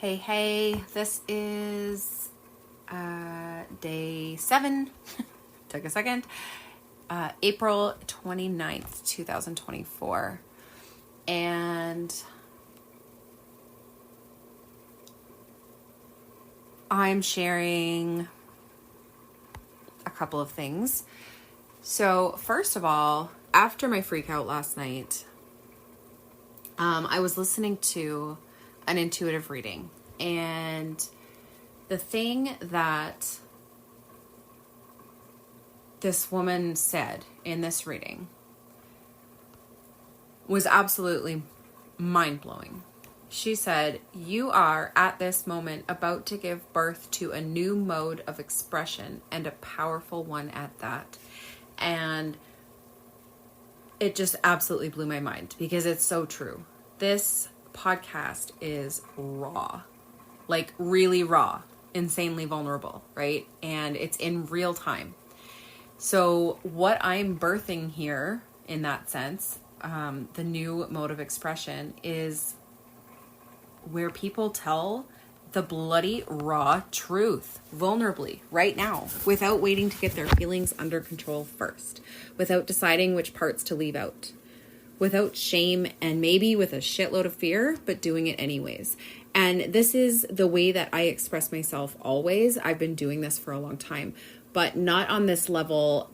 Hey, this is day 7. Took a second. April 29th, 2024. And I'm sharing a couple of things. So, first of all, after my freak out last night, I was listening to an intuitive reading, and the thing that this woman said in this reading was absolutely mind-blowing. She said, "You are at this moment about to give birth to a new mode of expression, and a powerful one at that." And it just absolutely blew my mind because it's so true. This podcast is raw, like really raw, insanely vulnerable, right? And it's in real time. So what I'm birthing here in that sense, the new mode of expression, is where people tell the bloody raw truth vulnerably right now, without waiting to get their feelings under control first, without deciding which parts to leave out, without shame, and maybe with a shitload of fear, but doing it anyways. And this is the way that I express myself always. I've been doing this for a long time, but not on this level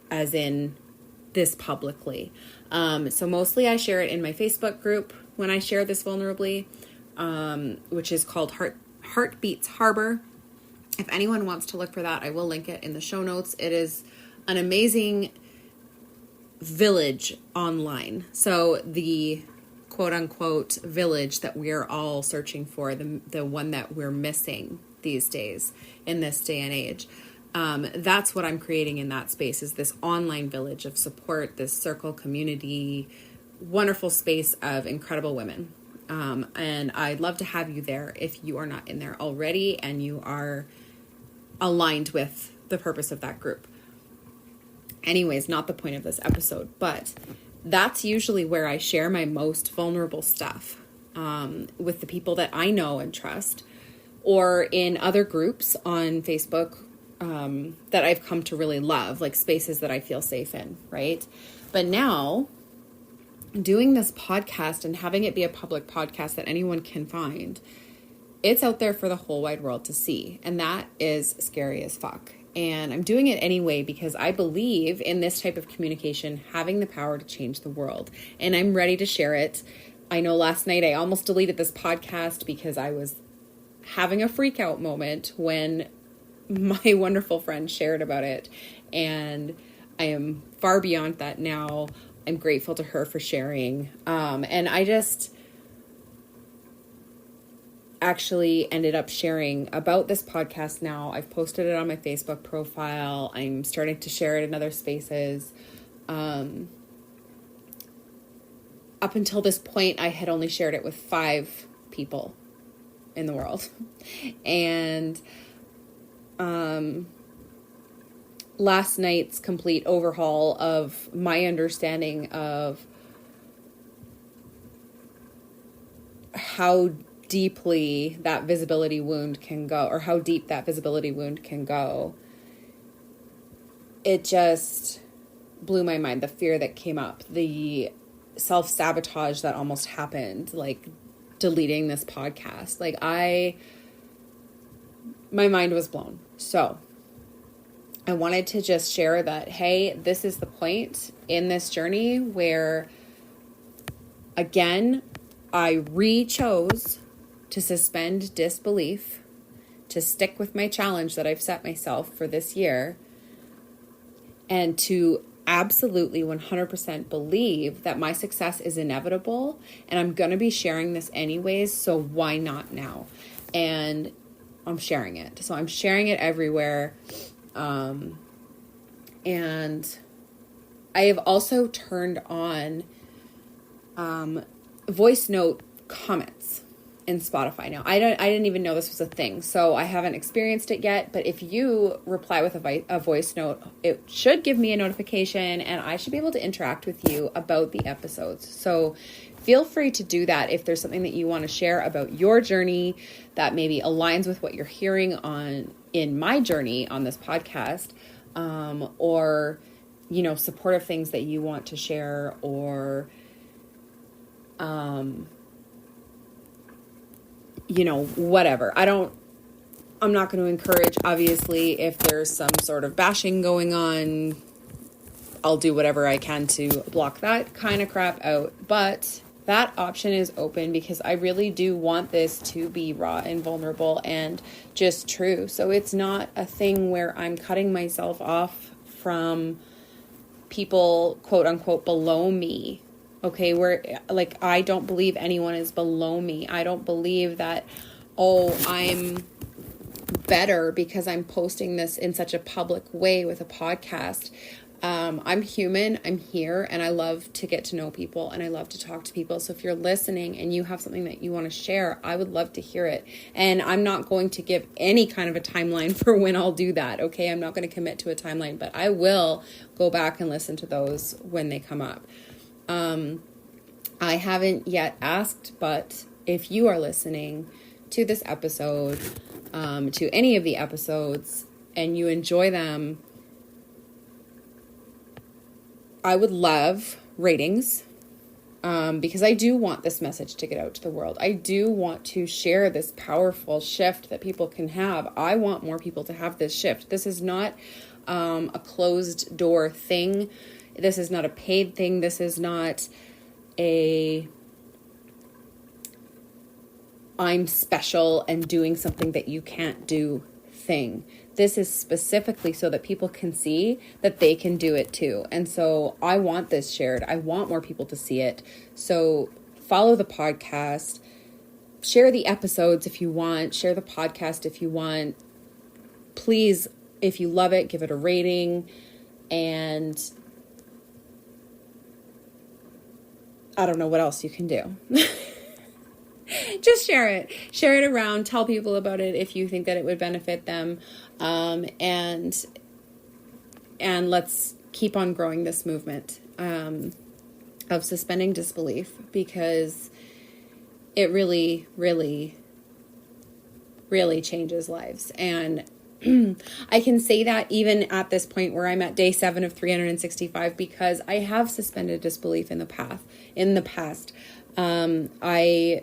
as in this publicly. So mostly I share it in my Facebook group when I share this vulnerably, which is called Heartbeats Harbor. If anyone wants to look for that, I will link it in the show notes. It is an amazing village online. So the quote unquote village that we're all searching for, the one that we're missing these days in this day and age. That's what I'm creating in that space, is this online village of support, this circle community, wonderful space of incredible women. And I'd love to have you there if you are not in there already and you are aligned with the purpose of that group. Anyways, not the point of this episode, but that's usually where I share my most vulnerable stuff, with the people that I know and trust, or in other groups on Facebook, that I've come to really love, like spaces that I feel safe in, right? But now, doing this podcast and having it be a public podcast that anyone can find, it's out there for the whole wide world to see. And that is scary as fuck. And I'm doing it anyway because I believe in this type of communication having the power to change the world. And I'm ready to share it. I know last night I almost deleted this podcast because I was having a freak out moment when my wonderful friend shared about it. And I am far beyond that now. I'm grateful to her for sharing. And I just actually ended up sharing about this podcast now. I've posted it on my Facebook profile. I'm starting to share it in other spaces. Up until this point, I had only shared it with 5 people in the world. And last night's complete overhaul of my understanding of how deeply that visibility wound can go, or how deep that visibility wound can go, it just blew my mind. The fear that came up, the self-sabotage that almost happened, like deleting this podcast. Like my mind was blown. So I wanted to just share that, hey, this is the point in this journey where, again, I chose to suspend disbelief, to stick with my challenge that I've set myself for this year, and to absolutely 100% believe that my success is inevitable, and I'm going to be sharing this anyways, so why not now? And I'm sharing it. So I'm sharing it everywhere. And I have also turned on voice note comments in Spotify now. I didn't even know this was a thing, so I haven't experienced it yet. But if you reply with a voice note, it should give me a notification, and I should be able to interact with you about the episodes. So feel free to do that if there's something that you want to share about your journey that maybe aligns with what you're hearing in my journey on this podcast, or, you know, supportive things that you want to share, or, you know, whatever. I'm not going to encourage, obviously, if there's some sort of bashing going on, I'll do whatever I can to block that kind of crap out. But that option is open because I really do want this to be raw and vulnerable and just true. So it's not a thing where I'm cutting myself off from people, quote unquote, below me. Okay, where, like, I don't believe anyone is below me. I don't believe that, oh, I'm better because I'm posting this in such a public way with a podcast. I'm human, I'm here, and I love to get to know people, and I love to talk to people. So if you're listening and you have something that you want to share, I would love to hear it. And I'm not going to give any kind of a timeline for when I'll do that, okay? I'm not going to commit to a timeline, but I will go back and listen to those when they come up. I haven't yet asked, but if you are listening to this episode, to any of the episodes, and you enjoy them, I would love ratings, because I do want this message to get out to the world. I do want to share this powerful shift that people can have. I want more people to have this shift. This is not a closed door thing. This is not a paid thing. This is not I'm special and doing something that you can't do thing. This is specifically so that people can see that they can do it too. And so I want this shared. I want more people to see it. So follow the podcast, share the episodes if you want, share the podcast if you want. Please, if you love it, give it a rating. And I don't know what else you can do. Just share it around, tell people about it if you think that it would benefit them. And let's keep on growing this movement, of suspending disbelief, because it really, really, really changes lives. And I can say that even at this point where I'm at day 7 of 365, because I have suspended disbelief in the past. I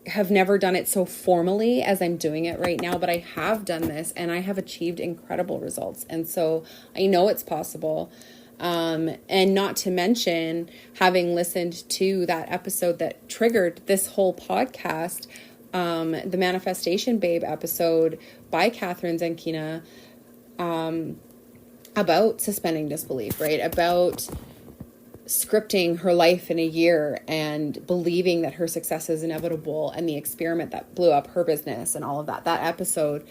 have never done it so formally as I'm doing it right now, but I have done this and I have achieved incredible results. And so I know it's possible. And not to mention having listened to that episode that triggered this whole podcast, the Manifestation Babe episode by Catherine Zenkina, about suspending disbelief, right? About scripting her life in a year and believing that her success is inevitable, and the experiment that blew up her business and all of that. That episode,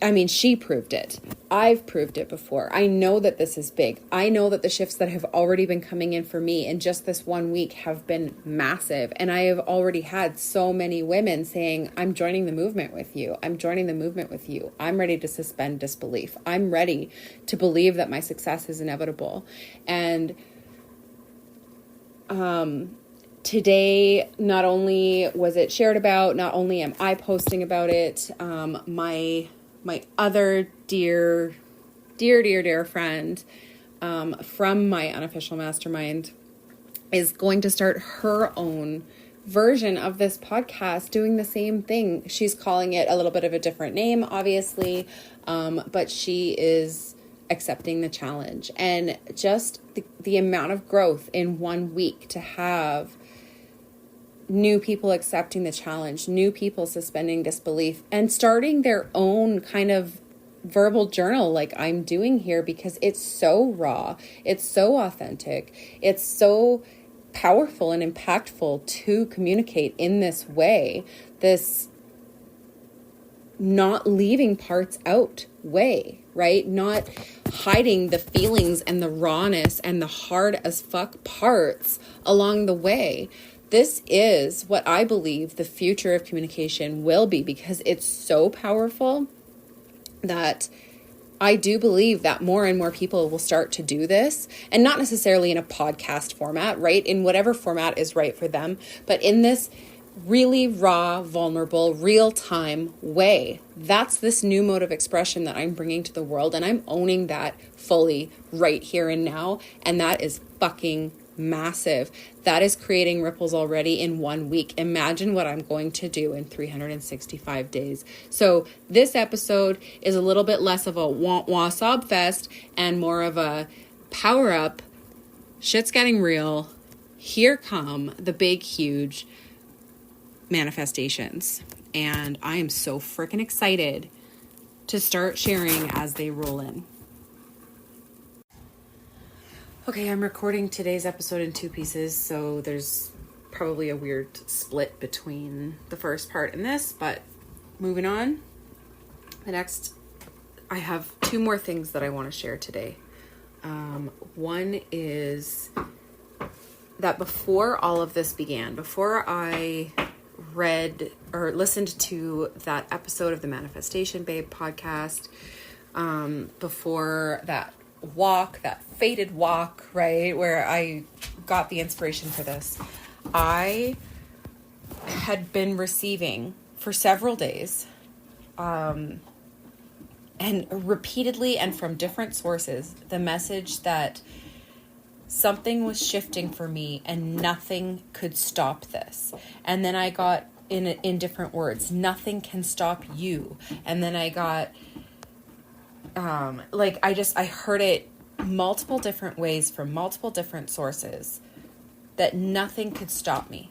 I mean, she proved it. I've proved it before. I know that this is big. I know that the shifts that have already been coming in for me in just this 1 week have been massive. And I have already had so many women saying, I'm joining the movement with you. I'm joining the movement with you. I'm ready to suspend disbelief. I'm ready to believe that my success is inevitable. And today, not only was it shared about, not only am I posting about it, my other dear friend from my unofficial mastermind is going to start her own version of this podcast doing the same thing. She's calling it a little bit of a different name, obviously, but she is accepting the challenge. And just the amount of growth in 1 week to have new people accepting the challenge, new people suspending disbelief, and starting their own kind of verbal journal like I'm doing here, because it's so raw, it's so authentic, it's so powerful and impactful to communicate in this way, this not leaving parts out way, right? Not hiding the feelings and the rawness and the hard as fuck parts along the way. This is what I believe the future of communication will be, because it's so powerful that I do believe that more and more people will start to do this, and not necessarily in a podcast format, right? In whatever format is right for them, but in this really raw, vulnerable, real-time way. That's this new mode of expression that I'm bringing to the world, and I'm owning that fully right here and now, and that is fucking massive. That is creating ripples already in 1 week. Imagine what I'm going to do in 365 days. So this episode is a little bit less of a wah-wah sob fest and more of a power up. Shit's getting real. Here come the big, huge manifestations. And I am so freaking excited to start sharing as they roll in. Okay, I'm recording today's episode in 2 pieces, so there's probably a weird split between the first part and this, but moving on. I have 2 more things that I want to share today. One is that before all of this began, before I read or listened to that episode of the Manifestation Babe podcast, before that fated walk, right, where I got the inspiration for this, I had been receiving for several days, and repeatedly and from different sources, the message that something was shifting for me and nothing could stop this. And then I got in different words, nothing can stop you. And then I got I heard it multiple different ways from multiple different sources that nothing could stop me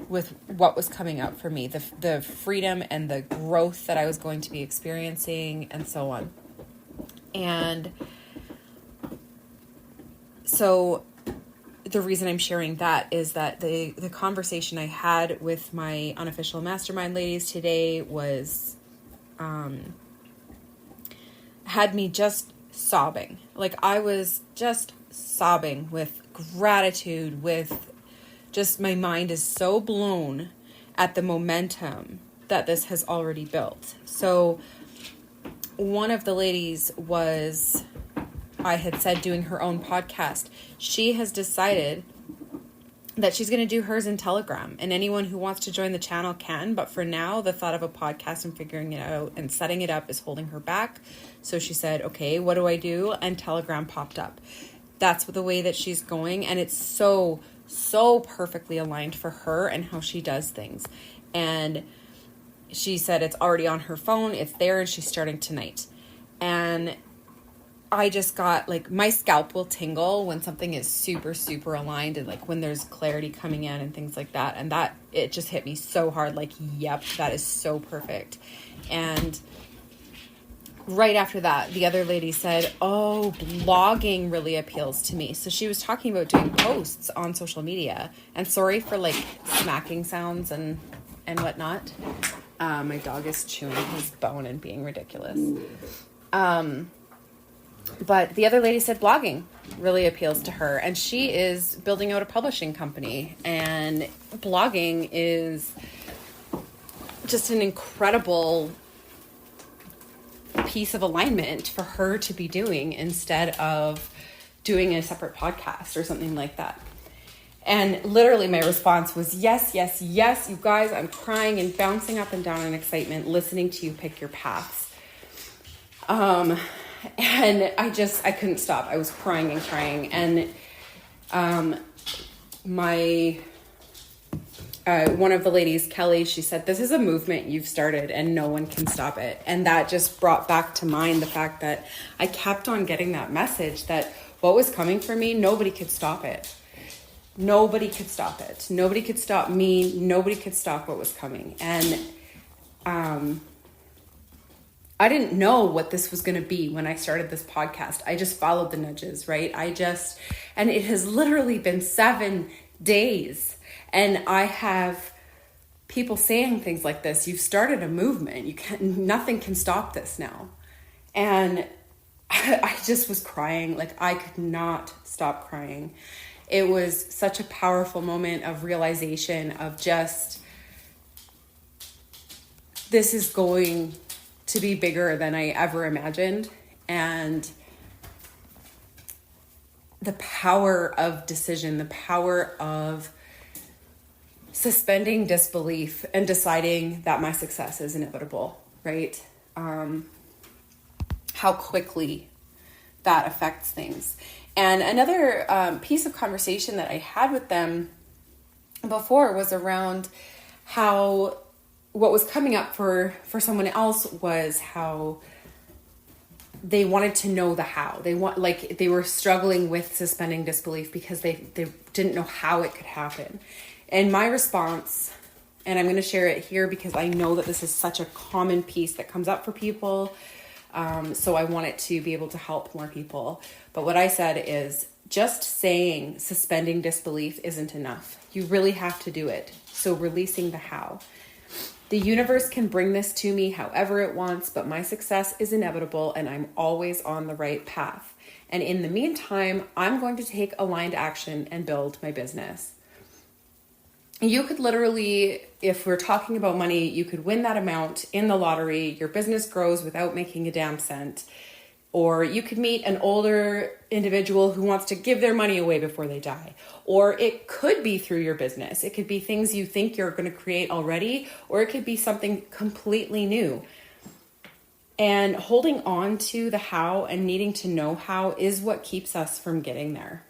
with what was coming out for me, the freedom and the growth that I was going to be experiencing and so on. And so the reason I'm sharing that is that the conversation I had with my unofficial mastermind ladies today was had me just sobbing. Like, I was just sobbing with gratitude, with just my mind is so blown at the momentum that this has already built. So one of the ladies was, I had said, doing her own podcast. She has decided that she's going to do hers in Telegram, and anyone who wants to join the channel can, but for now, the thought of a podcast and figuring it out and setting it up is holding her back. So she said, okay, what do I do? And Telegram popped up. That's the way that she's going, and it's so perfectly aligned for her and how she does things. And she said it's already on her phone, it's there, and she's starting tonight. And I just got, like, my scalp will tingle when something is super aligned, and like when there's clarity coming in and things like that. And that, it just hit me so hard, like, yep, that is so perfect. And right after that, the other lady said, oh, blogging really appeals to me. So she was talking about doing posts on social media. And sorry for, like, smacking sounds and whatnot. My dog is chewing his bone and being ridiculous. But the other lady said blogging really appeals to her, and she is building out a publishing company, and blogging is just an incredible piece of alignment for her to be doing instead of doing a separate podcast or something like that. And literally my response was, yes, you guys, I'm crying and bouncing up and down in excitement listening to you pick your paths. And I couldn't stop. I was crying and crying. And one of the ladies, Kelly, she said, this is a movement you've started and no one can stop it. And that just brought back to mind the fact that I kept on getting that message that what was coming for me, nobody could stop it. Nobody could stop it. Nobody could stop me. Nobody could stop what was coming. And I didn't know what this was going to be when I started this podcast. I just followed the nudges, right? And it has literally been 7 days. And I have people saying things like this. You've started a movement. Nothing can stop this now. And I just was crying. Like, I could not stop crying. It was such a powerful moment of realization of just, this is going to be bigger than I ever imagined. And the power of decision, the power of suspending disbelief and deciding that my success is inevitable, right? How quickly that affects things. And another piece of conversation that I had with them before was around how what was coming up for someone else was how they wanted to know the how. They were struggling with suspending disbelief because they didn't know how it could happen. And my response, and I'm going to share it here because I know that this is such a common piece that comes up for people. So I want it to be able to help more people. But what I said is just saying suspending disbelief isn't enough. You really have to do it. So releasing the how. The universe can bring this to me however it wants, but my success is inevitable and I'm always on the right path. And in the meantime, I'm going to take aligned action and build my business. You could literally, if we're talking about money, you could win that amount in the lottery. Your business grows without making a damn cent. Or you could meet an older individual who wants to give their money away before they die. Or it could be through your business. It could be things you think you're going to create already, or it could be something completely new. And holding on to the how and needing to know how is what keeps us from getting there.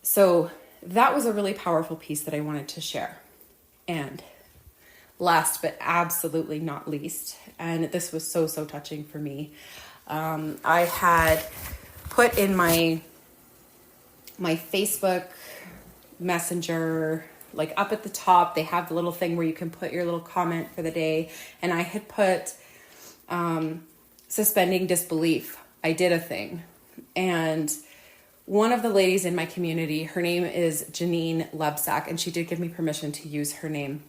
So that was a really powerful piece that I wanted to share. And last but absolutely not least, and this was so touching for me, I had put in my Facebook Messenger, like up at the top, they have the little thing where you can put your little comment for the day. And I had put suspending disbelief. I did a thing. And one of the ladies in my community, her name is Janine Lebsack, and she did give me permission to use her name.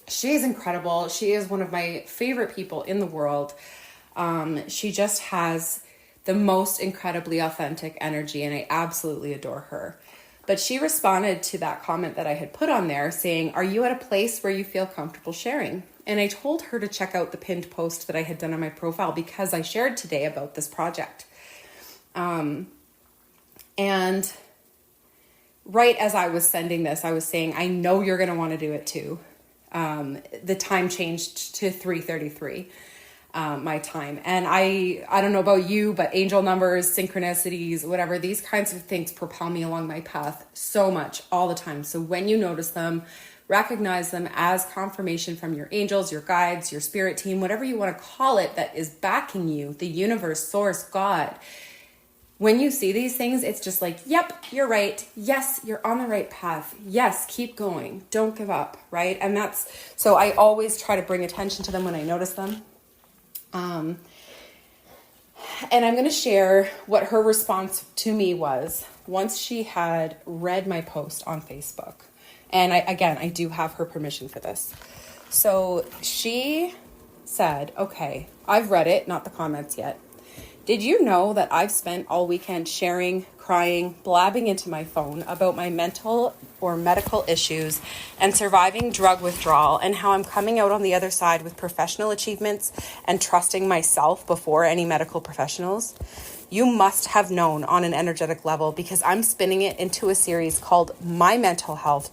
She is incredible. She is one of my favorite people in the world. She just has the most incredibly authentic energy, and I absolutely adore her. But she responded to that comment that I had put on there saying, "Are you at a place where you feel comfortable sharing?" And I told her to check out the pinned post that I had done on my profile because I shared today about this project. And right as I was sending this, I was saying, I know you're going to want to do it too. The time changed to 3:33, my time. And I don't know about you, but angel numbers, synchronicities, whatever, these kinds of things propel me along my path so much all the time. So when you notice them, recognize them as confirmation from your angels, your guides, your spirit team, whatever you want to call it, that is backing you, the universe, source, God. When you see these things, it's just like, yep, you're right. Yes, you're on the right path. Yes, keep going. Don't give up, right? And so I always try to bring attention to them when I notice them. And I'm going to share what her response to me was once she had read my post on Facebook. And I do have her permission for this. So she said, okay, I've read it, not the comments yet. Did you know that I've spent all weekend sharing, crying, blabbing into my phone about my mental or medical issues and surviving drug withdrawal and how I'm coming out on the other side with professional achievements and trusting myself before any medical professionals? You must have known on an energetic level because I'm spinning it into a series called My Mental Health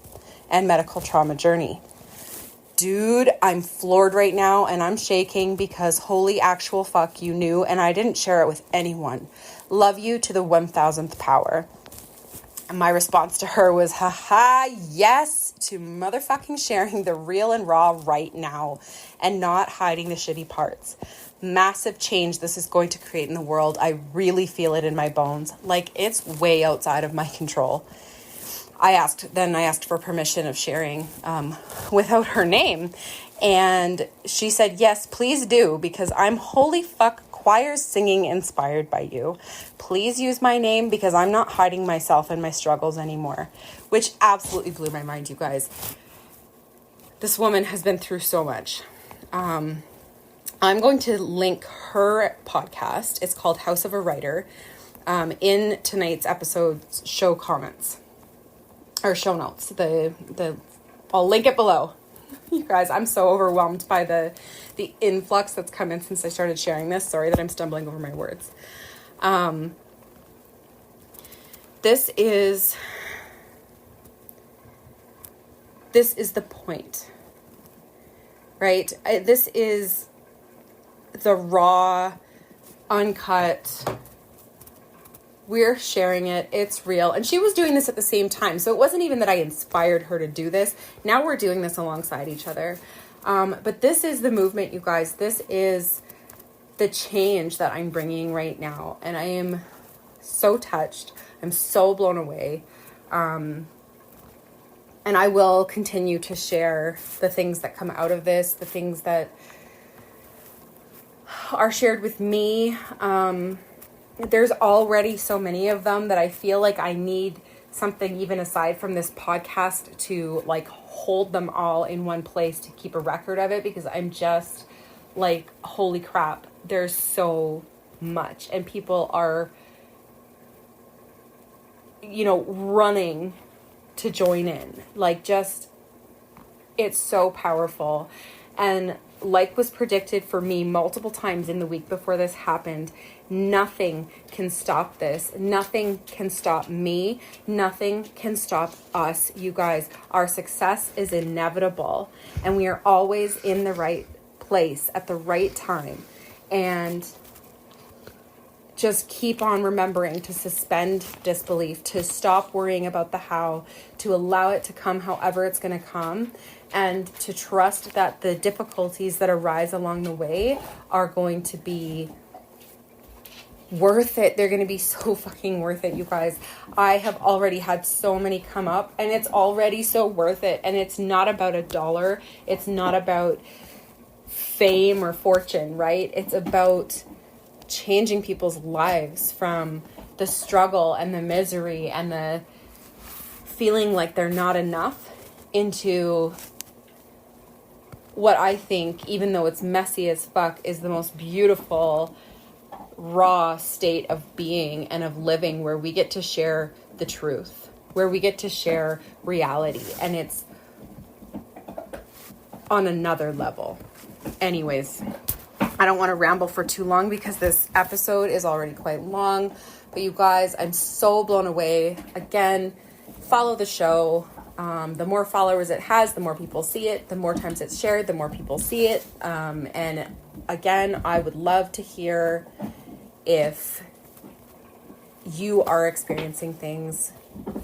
and Medical Trauma Journey. Dude, I'm floored right now and I'm shaking because holy actual fuck, you knew and I didn't share it with anyone. Love you to the 1000th power. And my response to her was, haha, yes to motherfucking sharing the real and raw right now and not hiding the shitty parts. Massive change this is going to create in the world. I really feel it in my bones. Like it's way outside of my control. I asked for permission of sharing without her name. And she said, yes, please do, because I'm holy fuck choirs singing inspired by you. Please use my name because I'm not hiding myself and my struggles anymore, which absolutely blew my mind, you guys. This woman has been through so much. I'm going to link her podcast. It's called House of a Writer in tonight's episode's show comments. Or show notes. I'll link it below. You guys, I'm so overwhelmed by the influx that's come in since I started sharing this. Sorry that I'm stumbling over my words. This is the point, right? This is the raw, uncut. We're sharing it. It's real. And she was doing this at the same time. So it wasn't even that I inspired her to do this. Now we're doing this alongside each other. But this is the movement, you guys. This is the change that I'm bringing right now. And I am so touched. I'm so blown away. And I will continue to share the things that come out of this, the things that are shared with me. There's already so many of them that I feel like I need something even aside from this podcast to like hold them all in one place to keep a record of it, because I'm just like, holy crap, there's so much, and people are, running to join in. Like, just, it's so powerful. And like was predicted for me multiple times in the week before this happened, nothing can stop this. Nothing can stop me. Nothing can stop us, you guys. Our success is inevitable, and we are always in the right place at the right time. And just keep on remembering to suspend disbelief, to stop worrying about the how, to allow it to come however it's going to come, and to trust that the difficulties that arise along the way are going to be worth it. They're going to be so fucking worth it, you guys. I have already had so many come up, and it's already so worth it. And it's not about $1. It's not about fame or fortune, right? It's about changing people's lives from the struggle and the misery and the feeling like they're not enough into what I think, even though it's messy as fuck, is the most beautiful, raw state of being and of living, where we get to share the truth, where we get to share reality, and it's on another level. Anyways, I don't want to ramble for too long because this episode is already quite long. But you guys, I'm so blown away. Again, follow the show. The more followers it has, the more people see it. The more times it's shared, the more people see it. And again, I would love to hear if you are experiencing things.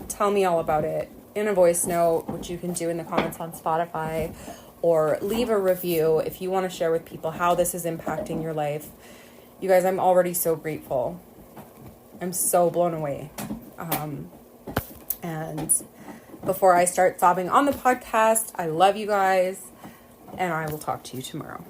Tell me all about it in a voice note, which you can do in the comments on Spotify, or leave a review if you want to share with people how this is impacting your life. You guys, I'm already so grateful. I'm so blown away. And before I start sobbing on the podcast, I love you guys, and I will talk to you tomorrow.